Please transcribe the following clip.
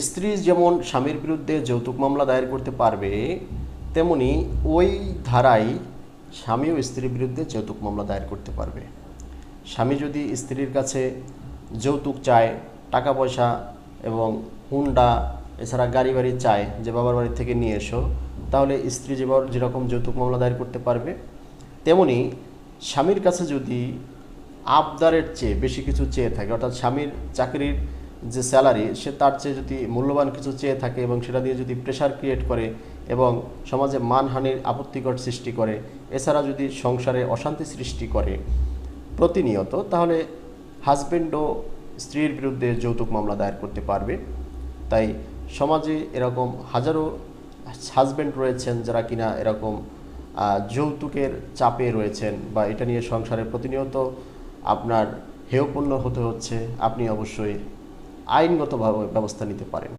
স্ত্রী যেমন স্বামীর বিরুদ্ধে যৌতুক মামলা দায়ের করতে পারবে, তেমনি ওই ধারায় স্বামীও স্ত্রীর বিরুদ্ধে যৌতুক মামলা দায়ের করতে পারবে। স্বামী যদি স্ত্রীর কাছে যৌতুক চায়, টাকা পয়সা এবং হুন্ডা এছাড়া গাড়ি বাড়ি চায় যে বাবার বাড়ি থেকে নিয়ে এসো, তাহলে স্ত্রী যেরকম যৌতুক মামলা দায়ের করতে পারবে, তেমনি স্বামীর কাছে যদি আবদারের চেয়ে বেশি কিছু চেয়ে থাকে, অর্থাৎ স্বামীর চাকরির যে স্যালারি সে তার চেয়ে যদি মূল্যবান কিছু চেয়ে থাকে এবং সেটা দিয়ে যদি প্রেশার ক্রিয়েট করে এবং সমাজে মানহানির আপত্তিকর সৃষ্টি করে, এছাড়া যদি সংসারে অশান্তি সৃষ্টি করে প্রতিনিয়ত, তাহলে হাজব্যান্ডও স্ত্রীর বিরুদ্ধে যৌতুক মামলা দায়ের করতে পারবে। তাই সমাজে এরকম হাজারো হাজব্যান্ড রয়েছেন যারা কিনা এরকম যৌতুকের চাপে রয়েছেন বা এটা নিয়ে সংসারে প্রতিনিয়ত আপনার হেয়পূর্ণ হতে হচ্ছে। আপনি অবশ্যই আইনগতভাবে ব্যবস্থা নিতে পারেন।